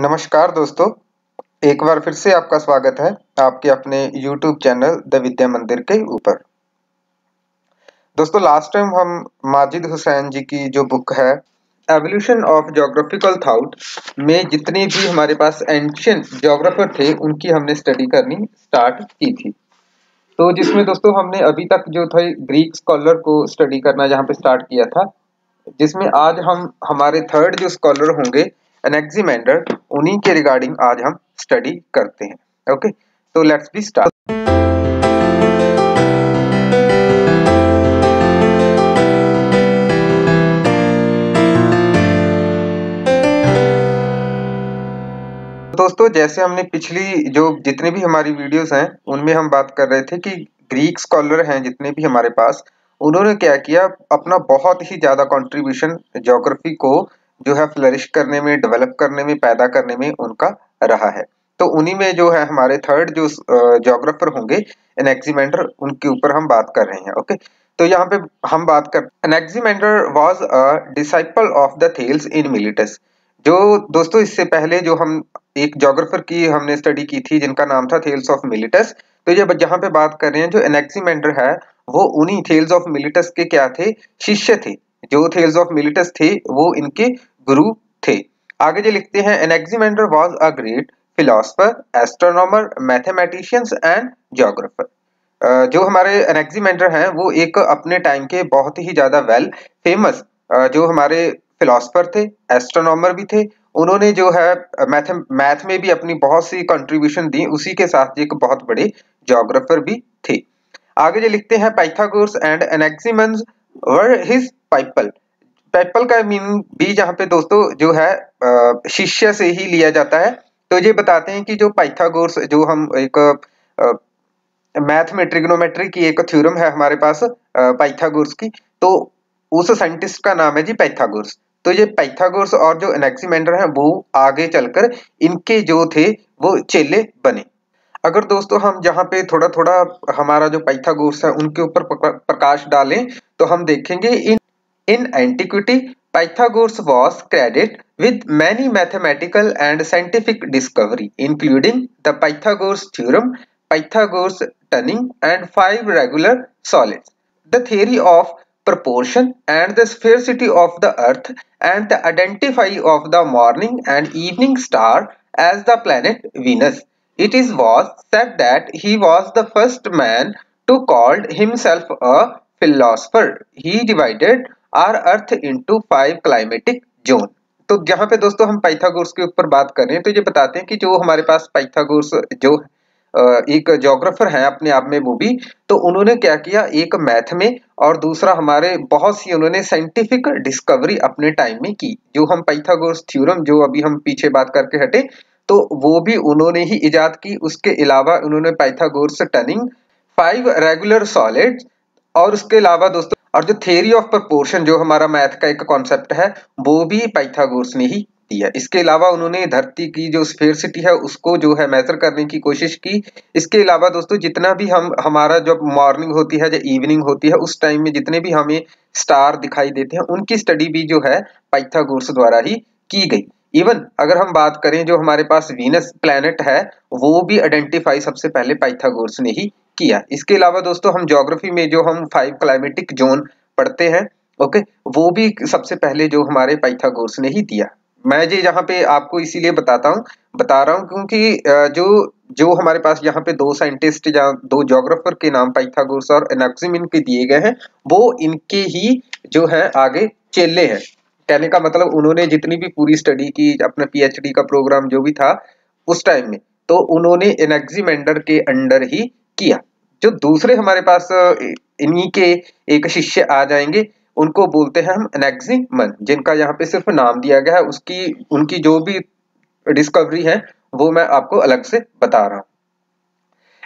नमस्कार दोस्तों, एक बार फिर से आपका स्वागत है आपके अपने YouTube चैनल द विद्या मंदिर के ऊपर। दोस्तों लास्ट टाइम हम माजिद हुसैन जी की जो बुक है एवोल्यूशन ऑफ ज्योग्राफिकल थॉट में जितने भी हमारे पास एंशिएंट ज्योग्राफर थे उनकी हमने स्टडी करनी स्टार्ट की थी। तो जिसमें दोस्तों हमने अभी तक जो थे ग्रीक स्कॉलर को स्टडी करना जहाँ पे स्टार्ट किया था, जिसमें आज हम हमारे थर्ड जो स्कॉलर होंगे एनेक्सिमेंडर, उन्हीं के रिगार्डिंग आज हम स्टडी करते हैं। ओके, तो लेट्स बी स्टार्ट। दोस्तों जैसे हमने पिछली जो जितने भी हमारी वीडियोस हैं उनमें हम बात कर रहे थे कि ग्रीक स्कॉलर हैं जितने भी हमारे पास, उन्होंने क्या किया, अपना बहुत ही ज्यादा कंट्रीब्यूशन ज्योग्राफी को जो है फ्लरिश करने में, डेवलप करने में, पैदा करने में उनका रहा है। तो उन्हीं में जो है हमारे थर्ड जो ज्योग्राफर होंगे एनेक्सिमेंडर, उनके ऊपर हम बात कर रहे हैं। ओके, तो यहाँ पे हम बात कर Anaximander was a disciple of the Thales in Miletus. जो दोस्तों इससे पहले जो हम एक ज्योग्राफर की हमने स्टडी की थी जिनका नाम था थेल्स ऑफ मिलिटस। तो ये जहाँ पे बात कर रहे हैं जो एनेक्सिमेंडर है वो उन्हीं थेल्स ऑफ मिलिटस के क्या थे, शिष्य थे। जो थेल्स ऑफ मिलिटस थे वो इनके गुरु थे। आगे जो लिखते हैं, Anaximander was a great philosopher, astronomer, mathematicians and geographer. जो हमारे एनेक्सिमेंडर हैं वो एक अपने टाइम के बहुत ही ज्यादा वेल फेमस जो हमारे फिलोसफर थे, एस्ट्रोनॉमर भी थे। उन्होंने जो है मैथ में भी अपनी बहुत सी कंट्रीब्यूशन दी, उसी के साथ एक बहुत बड़े ज्योग्राफर भी थे। आगे जो लिखते हैं, पाइथागोरस एंड एनेक्सिमन्स वर हिज पाइपल। पाइपल का मीनिंग भी जहाँ पे दोस्तों जो है शिष्य से ही लिया जाता है। तो ये बताते हैं कि जो पाइथागोरस, जो हम एक मैथ में ट्रिग्नोमेट्री की एक थ्योरम है हमारे पास पाइथागोरस की, तो उस साइंटिस्ट का नाम है जी पाइथागोरस। तो ये पाइथागोरस और जो एनेक्सिमेंडर हैं वो आगे चलकर इनके जो थे वो चेले बने। अगर दोस्तों हम जहाँ पे थोड़ा थोड़ा हमारा जो पाइथागोरस है उनके ऊपर प्रकाश डालें तो हम देखेंगे इन antiquity Pythagoras was credited with many mathematical and scientific discovery, including the Pythagoras theorem, Pythagoras turning, and 5 regular solids. The theory of proportion and the sphericity of the earth, and the identify of the morning and evening star as the planet Venus. It is was said that he was the first man to call himself a philosopher. He divided our earth into 5 climatic zone. तो जहां पे दोस्तों हम Pythagoras के ऊपर बात कर रहे हैं तो ये बताते हैं कि जो हमारे पास पाइथागोरस जो एक ज्योग्राफर है अपने आप में वो भी, तो उन्होंने क्या किया, एक मैथ में और दूसरा हमारे बहुत सी उन्होंने साइंटिफिक डिस्कवरी अपने टाइम में की। जो हम पाइथागोरस थ्योरम जो अभी हम पीछे बात करके हटे, तो वो भी उन्होंने ही इजाद की। उसके अलावा उन्होंने पाइथागोरस टर्निंग, 5 रेगुलर सॉलिड्स, और उसके अलावा दोस्तों और जो थ्योरी ऑफ प्रोपोर्शन जो हमारा मैथ का एक कॉन्सेप्ट है वो भी पाइथागोरस ने ही दिया। इसके अलावा उन्होंने धरती की जो स्फीयरिटी है उसको जो है मेजर करने की कोशिश की। इसके अलावा दोस्तों जितना भी हम हमारा जब मॉर्निंग होती है या इवनिंग होती है उस टाइम में जितने भी हमें स्टार दिखाई देते हैं उनकी स्टडी भी जो है पाइथागोरस द्वारा ही की गई। इवन अगर हम बात करें जो हमारे पास वीनस प्लैनेट है वो भी आइडेंटिफाई सबसे पहले पाइथागोरस ने ही किया। इसके अलावा दोस्तों हम ज्योग्राफी में जो हम 5 क्लाइमेटिक जोन पढ़ते हैं, ओके, वो भी सबसे पहले जो हमारे पाइथागोरस ने ही दिया। मैं जी यहाँ पे आपको इसीलिए बता रहा हूँ क्योंकि जो जो हमारे पास यहाँ पे दो साइंटिस्ट या दो ज्योग्राफर के नाम पाइथागोरस और एनाक्सिमन के दिए गए हैं, वो इनके ही जो है आगे चेले हैं। कहने का मतलब उन्होंने जितनी भी पूरी स्टडी की, अपना पीएचडी का प्रोग्राम जो भी था उस टाइम में, तो उन्होंने एनेक्सिमेंडर के अंडर ही किया। जो दूसरे हमारे पास इन्हीं के एक शिष्य आ जाएंगे उनको बोलते हैं हम एनेक्सिमन, जिनका यहाँ पे सिर्फ नाम दिया गया है, उसकी उनकी जो भी डिस्कवरी है वो मैं आपको अलग से बता रहा हूँ।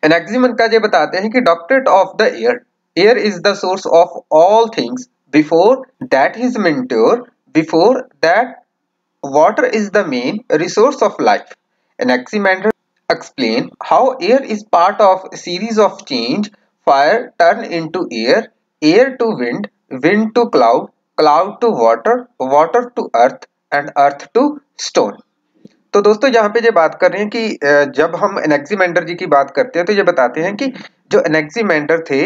एनेक्सिमन का ये बताते हैं कि doctrine of the air, air is the source of all things, before that is mentor, before that water is the main resource of life. Anaximander explain how air is part of a series of change. Fire turn into air, air to wind, wind to cloud, cloud to water, water to earth, and earth to stone. तो दोस्तों यहाँ पे ये बात कर रहे हैं कि जब हम एनेक्सीमेंडर जी की बात करते हैं तो ये बताते हैं कि जो एनेक्सीमेंडर थे,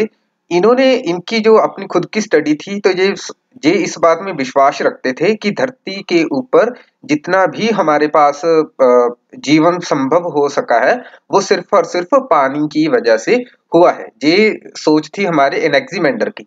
इन्होंने इनकी जो अपनी खुद की स्टडी थी, तो ये इस बात में विश्वास रखते थे कि धरती के ऊपर जितना भी हमारे पास जीवन संभव हो सका है, वो सिर्फ और सिर्फ पानी की वजह से हुआ है। ये सोच थी हमारे एनेक्सीमेंडर की।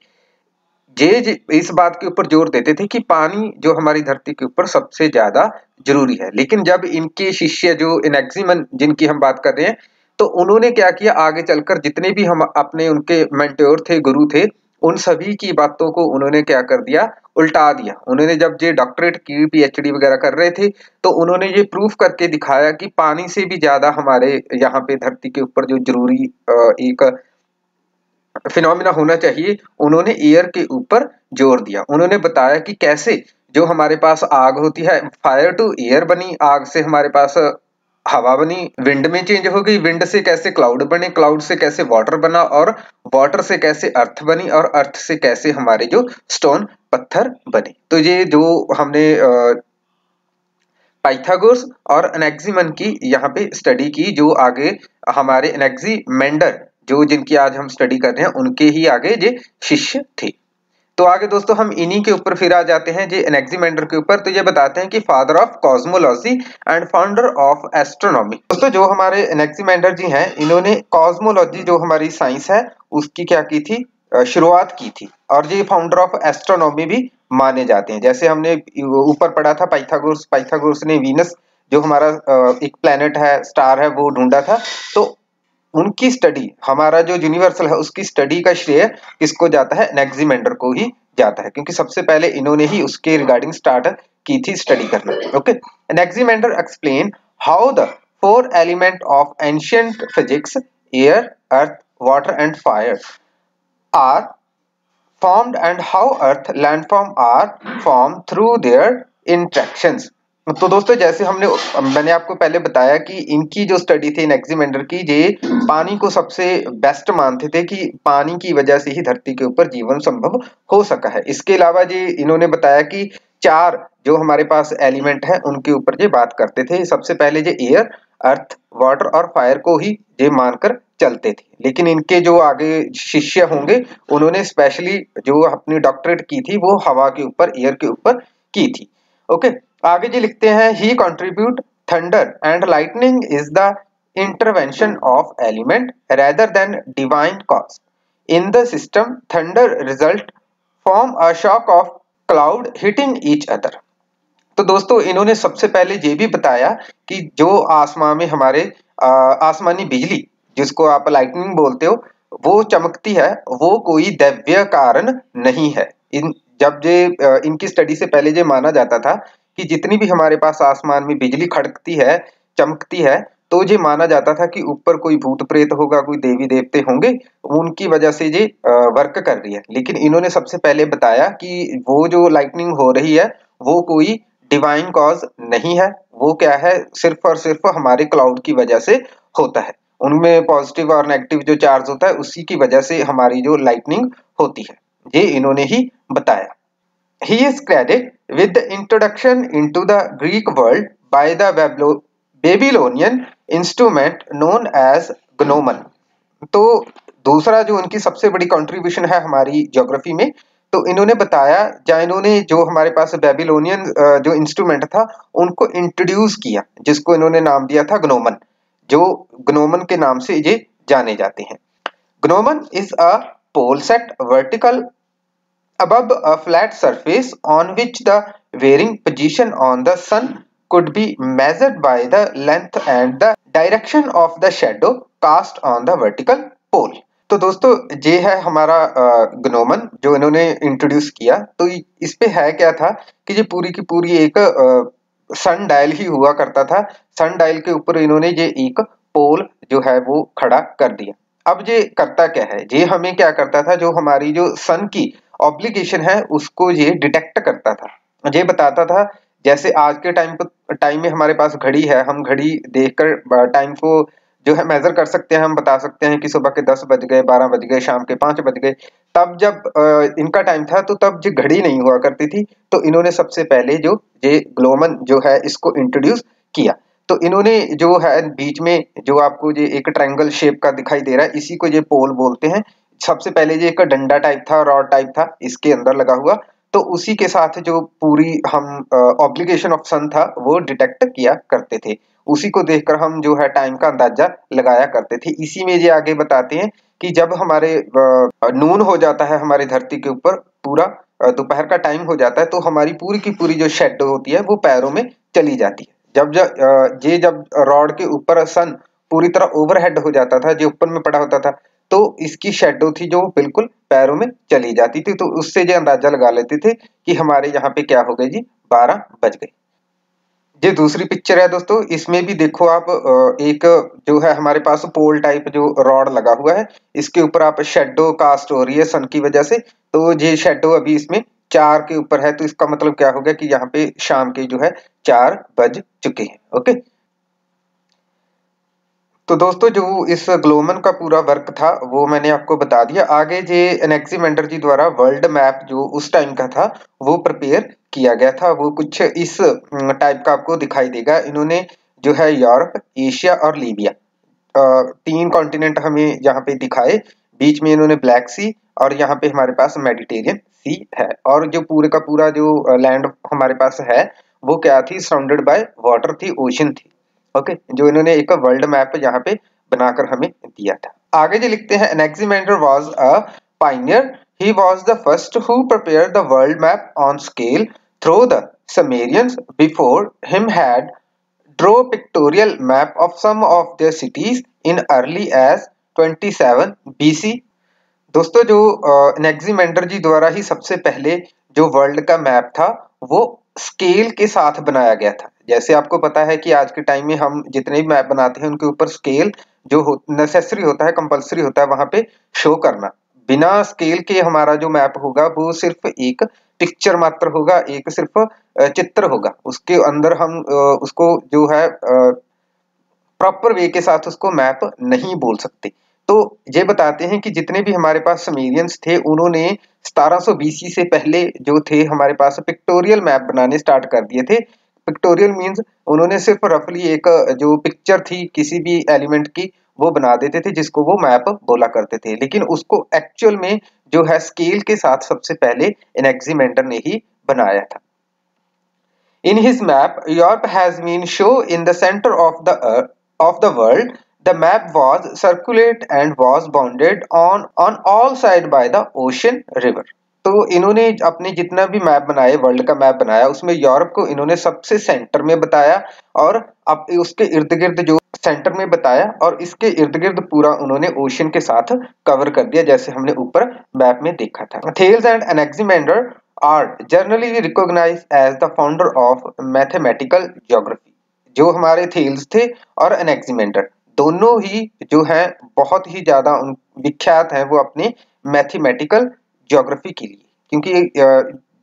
ये इस बात के ऊपर जोर देते थे कि पानी जो हमारी धरती के ऊपर सबसे ज्यादा जरूरी है। लेकिन जब इनके शिष्य जो एनेक्सिमन जिनकी हम बात कर रहे हैं, तो उन्होंने क्या किया, आगे चलकर जितने भी हम अपने उनके मेंटोर थे, गुरु थे, उन सभी की बातों को उन्होंने क्या कर दिया, उल्टा दिया। उन्होंने जब ये डॉक्टरेट की, पीएचडी वगैरह कर रहे थे, तो उन्होंने ये प्रूफ करके दिखाया कि पानी से भी ज्यादा हमारे यहाँ पे धरती के ऊपर जो जरूरी एक फिनोमिना होना चाहिए, उन्होंने एयर के ऊपर जोर दिया। उन्होंने बताया कि कैसे जो हमारे पास आग होती है, फायर टू एयर बनी, आग से हमारे पास हवा बनी, विंड में चेंज हो गई, विंड से कैसे क्लाउड बने, क्लाउड से कैसे वाटर बना, और वाटर से कैसे अर्थ बनी, और अर्थ से कैसे हमारे जो स्टोन पत्थर बने। तो ये जो हमने पाइथागोरस और एनेक्सिमन की यहाँ पे स्टडी की, जो आगे हमारे एनेक्सिमेंडर जो जिनकी आज हम स्टडी कर रहे हैं, उनके ही आगे ये शिष्य थे। तो आगे दोस्तों हम इन्हीं के ऊपर फिर आ जाते हैं, ये एनेक्सिमेंडर के ऊपर। तो ये बताते हैं कि father of cosmology and founder of astronomy. दोस्तों जो हमारे एनेक्सिमेंडर जी हैं, इन्होंने कॉस्मोलॉजी जो हमारी साइंस है उसकी क्या की थी, शुरुआत की थी। और ये फाउंडर ऑफ एस्ट्रोनॉमी भी माने जाते हैं। जैसे हमने ऊपर पढ़ा था, पाइथागोरस ने वीनस जो हमारा एक प्लेनेट है, स्टार है, वो ढूंढा था। तो उनकी स्टडी, हमारा जो यूनिवर्सल है उसकी स्टडी का श्रेय किसको जाता है, एनेक्सिमेंडर को ही जाता है, क्योंकि सबसे पहले इन्होंने ही उसके रिगार्डिंग स्टार्ट की थी स्टडी करना। Okay, Anaximander explain how the 4 element of ancient physics, air, earth, water and fire are formed and how earth landform are formed through their interactions। तो दोस्तों जैसे मैंने आपको पहले बताया कि इनकी जो स्टडी थी एनेक्सिमेंडर की, ये पानी को सबसे बेस्ट मानते थे कि पानी की वजह से ही धरती के ऊपर जीवन संभव हो सका है। इसके अलावा ये इन्होंने बताया कि 4 जो हमारे पास एलिमेंट है उनके ऊपर ये बात करते थे। सबसे पहले ये एयर, अर्थ, वाटर और फायर को ही ये मानकर चलते थे। लेकिन इनके जो आगे शिष्य होंगे, उन्होंने स्पेशली जो अपनी डॉक्टरेट की थी वो हवा के ऊपर, एयर के ऊपर की थी। ओके, आगे जी लिखते हैं, he contribute thunder and lightning is the intervention of element rather than divine cause in the system. Thunder result from a shock of cloud hitting each other. तो दोस्तों इन्होंने सबसे पहले ये भी बताया कि जो आसमान में हमारे आसमानी बिजली, जिसको आप लाइटनिंग बोलते हो, वो चमकती है, वो कोई दैवीय कारण नहीं है। इनकी स्टडी से पहले ये माना जाता था कि जितनी भी हमारे पास आसमान में बिजली खड़कती है, चमकती है, तो ये माना जाता था कि ऊपर कोई भूत प्रेत होगा, कोई देवी देवते होंगे, उनकी वजह से ये वर्क कर रही है। लेकिन इन्होंने सबसे पहले बताया कि वो जो लाइटनिंग हो रही है वो कोई डिवाइन कॉज नहीं है, वो क्या है, सिर्फ और सिर्फ हमारे क्लाउड की वजह से होता है। उनमें पॉजिटिव और नेगेटिव जो चार्ज होता है उसी की वजह से हमारी जो लाइटनिंग होती है, ये इन्होंने ही बताया। He is credited with the introduction into the Greek world by the Babylonian instrument known as gnomon। तो दूसरा जो उनकी सबसे बड़ी कंट्रीब्यूशन है हमारी ज्योग्राफी में, तो इन्होंने बताया, या इन्होंने जो हमारे पास बेबीलोनियन जो इंस्ट्रूमेंट था उनको इंट्रोड्यूस किया, जिसको इन्होंने नाम दिया था ग्नोमन, जो ग्नोमन के नाम से ये जाने जाते हैं। Gnomon is a pole set vertical above a flat surface on which the varying position on the sun could be measured by the length and the direction of the shadow cast on the vertical pole। तो दोस्तों ये है हमारा ग्नोमन जो इन्होंने introduce किया। तो इस पे है क्या था कि ये पूरी की पूरी एक सन डायल ही हुआ करता था। सन डायल के ऊपर इन्होंने ये एक पोल जो है वो खड़ा कर दिया। अब ये करता क्या है, ये हमें क्या करता था, जो हमारी जो सन की ऑब्लिगेशन है उसको ये डिटेक्ट करता था। ये बताता था, जैसे आज के टाइम में हमारे पास घड़ी है, हम घड़ी देखकर टाइम को जो है मेजर कर सकते हैं। हम बता सकते हैं कि सुबह के 10 बज गए, 12 बज गए, शाम के 5 बज गए। तब जब इनका टाइम था तो तब ये घड़ी नहीं हुआ करती थी। तो इन्होंने सबसे पहले जो ये ग्नोमन जो है इसको इंट्रोड्यूस किया। तो इन्होंने जो है बीच में जो आपको ये एक ट्रायंगल शेप का दिखाई दे रहा है, इसी को ये पोल बोलते हैं। सबसे पहले ये एक डंडा टाइप था, रॉड टाइप था इसके अंदर लगा हुआ, तो उसी के साथ जो पूरी हम ऑब्लिगेशन ऑफ सन था वो डिटेक्ट किया करते थे। उसी को देखकर हम जो है टाइम का अंदाजा लगाया करते थे। इसी में ये आगे बताते हैं कि जब हमारे नून हो जाता है हमारी धरती के ऊपर, पूरा दोपहर का टाइम हो जाता है, तो हमारी पूरी की पूरी जो शेडो होती है वो पैरों में चली जाती है। जब रॉड के ऊपर सन पूरी तरह ओवरहेड हो जाता था, जो ऊपर में पड़ा होता था, तो इसकी शेडो थी जो बिल्कुल पैरों में चली जाती थी। तो उससे ये अंदाजा लगा लेते थे कि हमारे यहाँ पे क्या हो गए जी, 12 बज गए। ये दूसरी पिक्चर है दोस्तों, इसमें भी देखो आप एक जो है हमारे पास पोल टाइप जो रॉड लगा हुआ है, इसके ऊपर आप शेडो कास्ट हो रही है सन की वजह से। तो ये शेडो अभी इसमें 4 के ऊपर है, तो इसका मतलब क्या हो गया कि यहाँ पे शाम के जो है 4 बज चुके हैं। ओके, तो दोस्तों जो इस ग्लोमन का पूरा वर्क था वो मैंने आपको बता दिया। आगे जे एनेक्सीमेंडर जी द्वारा वर्ल्ड मैप जो उस टाइम का था वो प्रिपेयर किया गया था, वो कुछ इस टाइप का आपको दिखाई देगा। इन्होंने जो है यूरोप, एशिया और लीबिया, 3 कॉन्टिनेंट हमें यहाँ पे दिखाए। बीच में इन्होंने ब्लैक सी और यहाँ पे हमारे पास मेडिटेरियन सी है। और जो पूरे का पूरा जो लैंड हमारे पास है वो क्या थी, सराउंडेड बाय वाटर थी, ओशन थी। ओके, जो इन्होंने एक वर्ल्ड मैप यहाँ पे बनाकर हमें दिया था। आगे जो लिखते हैं, Anaximander was a pioneer, he was the first who prepared the world map on scale through the Sumerians before him had draw pictorial map of some of their cities in early as 27 BC। दोस्तों जो एनेक्सीमेंडर जी द्वारा ही सबसे पहले जो world का map था वो scale के साथ बनाया गया था। जैसे आपको पता है कि आज के टाइम में हम जितने भी मैप बनाते हैं उनके ऊपर स्केल जो नेसेसरी होता है, कंपलसरी होता है वहां पे शो करना। बिना स्केल के हमारा जो मैप होगा वो सिर्फ एक पिक्चर मात्र होगा, एक सिर्फ चित्र होगा। उसके अंदर हम उसको जो है प्रॉपर वे के साथ उसको मैप नहीं बोल सकते। तो ये बताते हैं कि जितने भी हमारे पास समेरियंस थे उन्होंने 1700 बीसी से पहले जो थे हमारे पास पिक्टोरियल मैप बनाने स्टार्ट कर दिए थे। पिक्टोरियल मींस उन्होंने सिर्फ रफली एक जो पिक्चर थी किसी भी एलिमेंट की वो बना देते थे, जिसको वो मैप बोला करते थे। लेकिन उसको एक्चुअल में जो है स्केल के साथ सबसे पहले एनेक्सीमेंडर ने ही बनाया था। In his map, Europe has been shown in the center of the world. The map was circulate and was bounded on all sides by the ocean river. तो इन्होंने अपने जितना भी मैप बनाए, वर्ल्ड का मैप बनाया, उसमें यूरोप को इन्होंने सबसे सेंटर में बताया और अब उसके इर्द गिर्द जो सेंटर में बताया और इसके इर्द गिर्द पूरा उन्होंने ओशन के साथ कवर कर दिया, जैसे हमने ऊपर मैप में देखा था। Thales and Anaximander are generally recognized as the founder of mathematical geography। जो हमारे थेल्स थे और एनेक्सीमेंडर दोनों ही जो हैं बहुत ही ज्यादा विख्यात हैं वो अपने मैथमेटिकल ज्योग्राफी के लिए, क्योंकि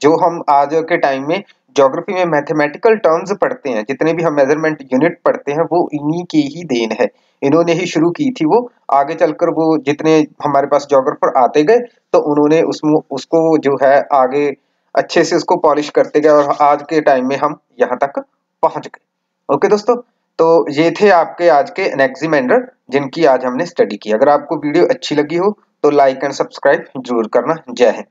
जो हम आज के टाइम में ज्योग्राफी में मैथमेटिकल टर्म्स पढ़ते हैं, जितने भी हम मेजरमेंट यूनिट पढ़ते हैं वो इन्हीं की ही देन है। इन्होंने ही शुरू की थी। वो आगे चलकर वो जितने हमारे पास ज्योग्राफर आते गए तो उन्होंने उसको जो है आगे अच्छे से उसको पॉलिश करते गए और आज के टाइम में हम यहाँ तक पहुंच गए। ओके दोस्तों, तो ये थे आपके आज के एनेक्सीमेंडर जिनकी आज हमने स्टडी की। अगर आपको वीडियो अच्छी लगी हो तो लाइक एंड सब्सक्राइब जरूर करना। जय हिंद।